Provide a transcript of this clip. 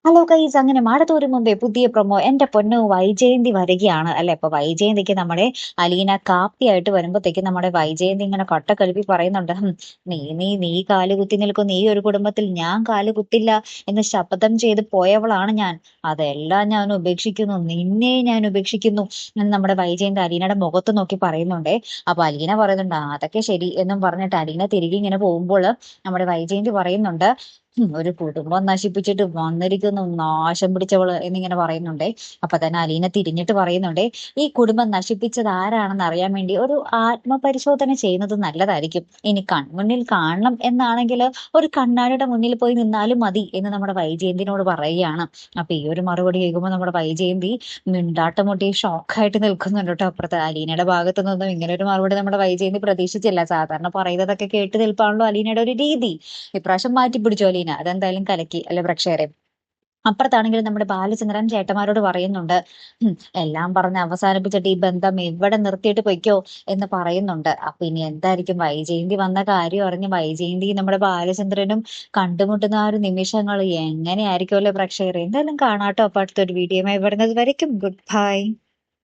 Hello guys, അങ്ങനെ മാടത്തോരും മുമ്പേ പുതിയ പ്രൊമോ. എന്റെ പൊന്നു, വൈജയന്തി വരികയാണ് അല്ലെ. അപ്പൊ വൈജയന്തിക്ക് നമ്മുടെ അലീന കാപ്പിയായിട്ട് വരുമ്പോഴത്തേക്ക് നമ്മുടെ വൈജയന്തി ഇങ്ങനെ കൊട്ടക്കഴുപ്പി പറയുന്നുണ്ട്, നീ നീ നീ കാലുകുത്തി നിൽക്കും, നീ ഒരു കുടുംബത്തിൽ ഞാൻ കാലുകുത്തില്ല എന്ന് ശപഥം ചെയ്ത് പോയവളാണ് ഞാൻ. അതെല്ലാം ഞാൻ ഉപേക്ഷിക്കുന്നു, നിന്നെ ഞാൻ ഉപേക്ഷിക്കുന്നു എന്ന് നമ്മുടെ വൈജയന്തി അലീനയുടെ മുഖത്ത് നോക്കി പറയുന്നുണ്ടേ. അപ്പൊ അലീന പറയുന്നുണ്ട്, അതൊക്കെ ശരി എന്നും പറഞ്ഞിട്ട് അലീന തിരികെ ഇങ്ങനെ പോകുമ്പോൾ നമ്മുടെ വൈജയന്തി പറയുന്നുണ്ട്, ഒരു കുടുംബം നശിപ്പിച്ചിട്ട് വന്നിരിക്കുന്നു നാശം പിടിച്ചവള് എന്നിങ്ങനെ പറയുന്നുണ്ടേ. അപ്പൊ തന്നെ അലീന തിരിഞ്ഞിട്ട് പറയുന്നുണ്ടേ, ഈ കുടുംബം നശിപ്പിച്ചത് ആരാണെന്ന് അറിയാൻ വേണ്ടി ഒരു ആത്മപരിശോധന ചെയ്യുന്നത് നല്ലതായിരിക്കും. ഇനി കൺമുന്നിൽ കാണണം എന്നാണെങ്കിൽ ഒരു കണ്ണാടിയുടെ മുന്നിൽ പോയി നിന്നാലും മതി എന്ന് നമ്മുടെ വൈജയന്തിനോട് പറയുകയാണ്. അപ്പൊ ഈ ഒരു മറുപടി കേൾക്കുമ്പോൾ നമ്മുടെ വൈജയന്തി മിണ്ടാട്ടം മുട്ടി ഷോക്കായിട്ട് നിൽക്കുന്നുണ്ട് കേട്ടോ. അപ്പുറത്തെ അലീനയുടെ ഭാഗത്തു നിന്നും ഇങ്ങനെ ഒരു മറുപടി നമ്മുടെ വൈജയന്തി പ്രതീക്ഷിച്ചില്ല. സാധാരണ പറയുന്നതൊക്കെ കേട്ട് നിൽപ്പാണല്ലോ അലീനയുടെ ഒരു രീതി. ഇപ്രാവശ്യം മാറ്റി പിടിച്ചു അലീന, അതെന്തായാലും കലക്കി അല്ലെ പ്രേക്ഷകരെ. അപ്പുറത്താണെങ്കിൽ നമ്മുടെ ബാലചന്ദ്രൻ ചേട്ടന്മാരോട് പറയുന്നുണ്ട്, എല്ലാം പറഞ്ഞ് അവസാനിപ്പിച്ചിട്ട് ഈ ബന്ധം ഇവിടെ നിർത്തിയിട്ട് പൊയ്ക്കോ എന്ന് പറയുന്നുണ്ട്. അപ്പൊ ഇനി എന്തായിരിക്കും വൈജയന്തി വന്ന കാര്യം അറിഞ്ഞ് വൈജയന്തി നമ്മുടെ ബാലചന്ദ്രനും കണ്ടുമുട്ടുന്ന ആ ഒരു നിമിഷങ്ങൾ എങ്ങനെയായിരിക്കും അല്ലെ പ്രേക്ഷകർ. എന്തായാലും കാണാട്ടോ. അപ്പൊ അടുത്തൊരു വീഡിയോ വരുന്നത് വരയ്ക്കും ഗുഡ് ബൈ.